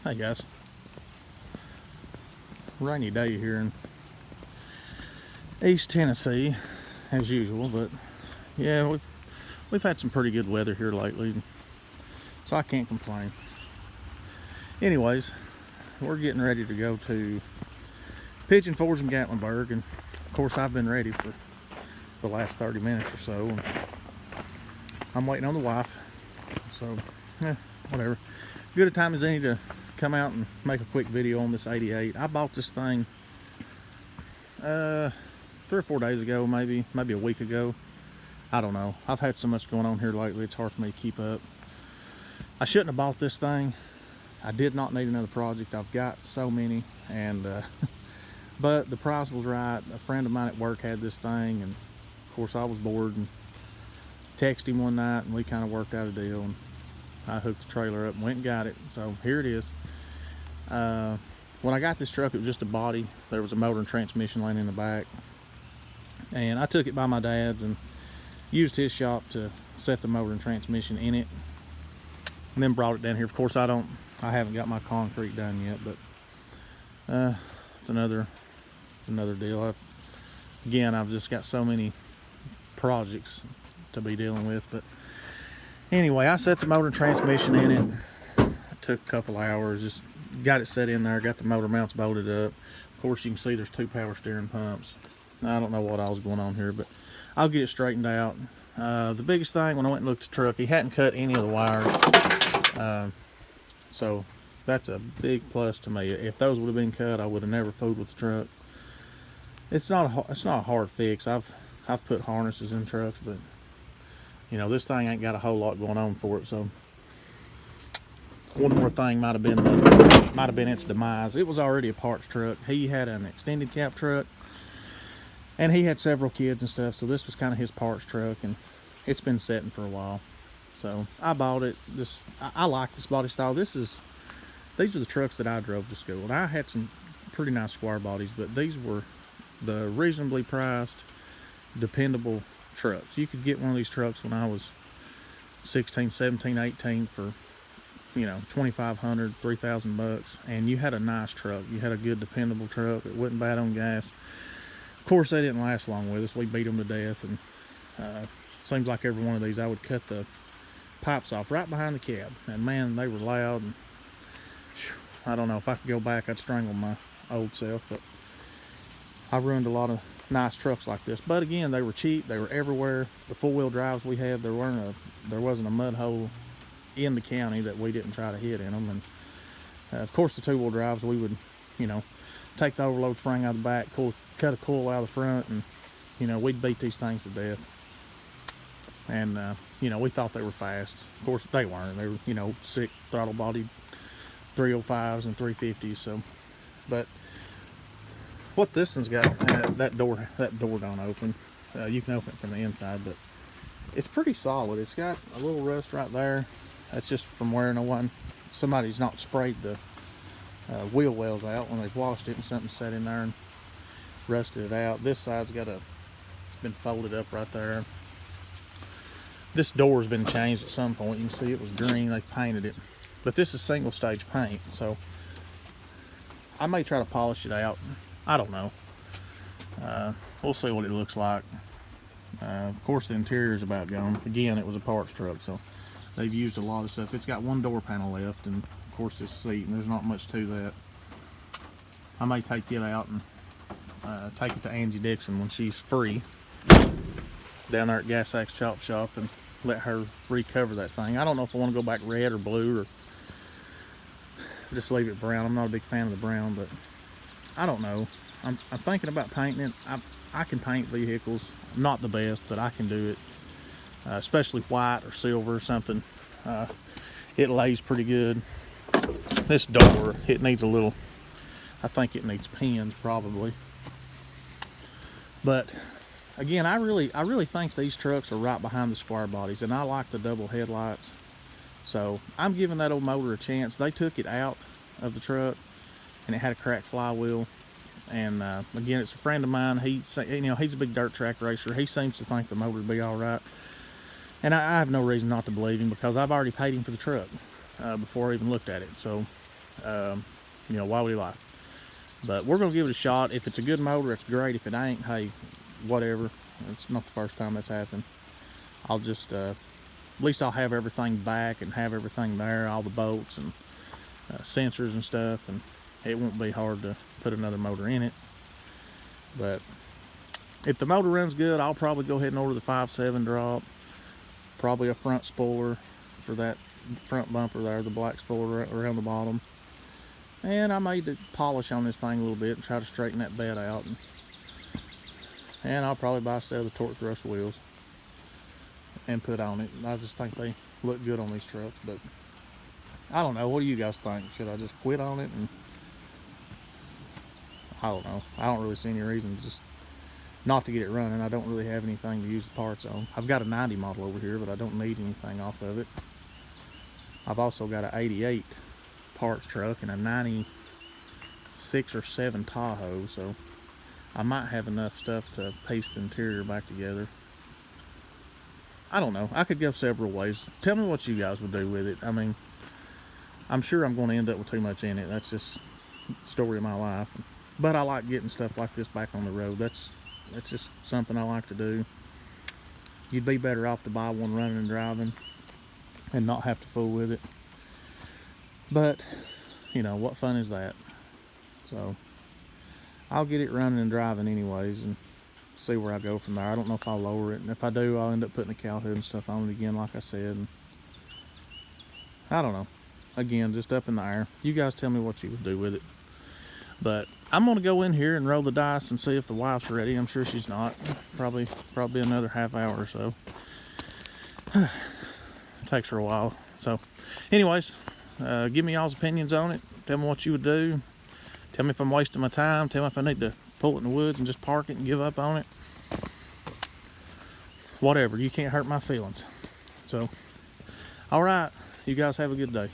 Hey guys, rainy day here in East Tennessee as usual, but yeah, we've had some pretty good weather here lately, so I can't complain. Anyways, we're getting ready to go to Pigeon Forge and Gatlinburg, and of course I've been ready for the last 30 minutes or so. And I'm waiting on the wife, so whatever. Good a time as any to come out and make a quick video on this 88. I bought this thing 3 or 4 days ago, maybe a week ago. I don't know. I've had so much going on here lately, it's hard for me to keep up. I shouldn't have bought this thing. I did not need another project. I've got so many, and but the price was right. A friend of mine at work had this thing, and of course I was bored and texted him one night, and we kind of worked out a deal, and I hooked the trailer up and went and got it. So here it is. When I got this truck, it was just a body. There was a motor and transmission laying in the back, and I took it by my dad's and used his shop to set the motor and transmission in it, and then brought it down here. Of course, I haven't got my concrete done yet, but it's another deal. Again, I've just got so many projects to be dealing with. But anyway, I set the motor and transmission in it. It took a couple hours. Just got it set in there, got the motor mounts bolted up. Of course, you can see there's 2 power steering pumps. I don't know what I was going on here, but I'll get it straightened out. The biggest thing, when I went and looked at the truck, he hadn't cut any of the wires. So that's a big plus to me. If those would have been cut, I would have never fooled with the truck. It's not a hard fix. I've put harnesses in trucks, but you know, this thing ain't got a whole lot going on for it. So one more thing might have been its demise. It was already a parts truck. He had an extended cab truck, and he had several kids and stuff, so this was kind of his parts truck, and it's been sitting for a while. So I bought it. I like this body style. These are the trucks that I drove to school, and I had some pretty nice square bodies, but these were the reasonably priced, dependable trucks. You could get one of these trucks when I was 16, 17, 18 for, you know, $2,500, $3,000, and you had a nice truck. You had a good, dependable truck. It wasn't bad on gas. Of course, they didn't last long with us. We beat them to death, and seems like every one of these I would cut the pipes off right behind the cab, and man, they were loud. And I don't know, if I could go back, I'd strangle my old self. But I ruined a lot of nice trucks like this. But again, they were cheap. They were everywhere. The 4-wheel drives we had, there wasn't a mud hole in the county that we didn't try to hit in them. And of course, the 2-wheel drives, we would, you know, take the overload spring out of the back, cut a coil out of the front, and you know, we'd beat these things to death. And you know, we thought they were fast. Of course, they weren't. They were, you know, sick throttle bodied 305s and 350s. So, but what this one's got, that door don't open. You can open it from the inside, but it's pretty solid. It's got a little rust right there. That's just from wearing one. Somebody's not sprayed the wheel wells out when they've washed it, and something sat in there and rusted it out. This side's it's been folded up right there. This door's been changed at some point. You can see it was green. They painted it, but this is single stage paint, so I may try to polish it out. I don't know. We'll see what it looks like. Of course, the interior is about gone. Again, it was a parts truck, so they've used a lot of stuff. It's got one door panel left, and of course this seat, and there's not much to that. I may take it out and take it to Angie Dixon when she's free down there at Gas Axe Chop Shop, and let her recover that thing. I don't know if I want to go back red or blue, or just leave it brown. I'm not a big fan of the brown, but I don't know. I'm thinking about painting it. I can paint vehicles. I'm not the best, but I can do it. Especially white or silver or something. It lays pretty good. This door, it needs a little, I think it needs pins probably. But again, I really think these trucks are right behind the square bodies, and I like the double headlights. So I'm giving that old motor a chance. They took it out of the truck, and it had a cracked flywheel. And again, it's a friend of mine. He's a big dirt track racer. He seems to think the motor would be all right, and I have no reason not to believe him, because I've already paid him for the truck before I even looked at it. So You know, why would he lie? But we're gonna give it a shot. If it's a good motor, it's great. If it ain't, hey, whatever. It's not the first time that's happened. I'll just at least I'll have everything back and have everything there, all the bolts and sensors and stuff, and it won't be hard to put another motor in it. But if the motor runs good, I'll probably go ahead and order the 5.7 drop, probably a front spoiler for that front bumper there, the black spoiler around the bottom. And I made the polish on this thing a little bit and try to straighten that bed out. And I'll probably buy a set of the torque thrust wheels and put on it. I just think they look good on these trucks, but I don't know. What do you guys think? Should I just quit on it? And I don't know. I don't really see any reason just not to get it running. I don't really have anything to use the parts on. I've got a 90 model over here, but I don't need anything off of it. I've also got an 88 parts truck and a 96 or 7 Tahoe, so I might have enough stuff to piece the interior back together. I don't know. I could go several ways. Tell me what you guys would do with it. I mean, I'm sure I'm going to end up with too much in it. That's just the story of my life. But I like getting stuff like this back on the road. That's just something I like to do. You'd be better off to buy one running and driving and not have to fool with it. But, you know, what fun is that? So, I'll get it running and driving anyways and see where I go from there. I don't know if I'll lower it. And if I do, I'll end up putting a cow hood and stuff on it again, like I said. And I don't know. Again, just up in the air. You guys tell me what you would do with it. But I'm going to go in here and roll the dice and see if the wife's ready. I'm sure she's not. Probably another half hour or so. It takes her a while. So, anyways, give me y'all's opinions on it. Tell me what you would do. Tell me if I'm wasting my time. Tell me if I need to pull it in the woods and just park it and give up on it. Whatever. You can't hurt my feelings. So, all right. You guys have a good day.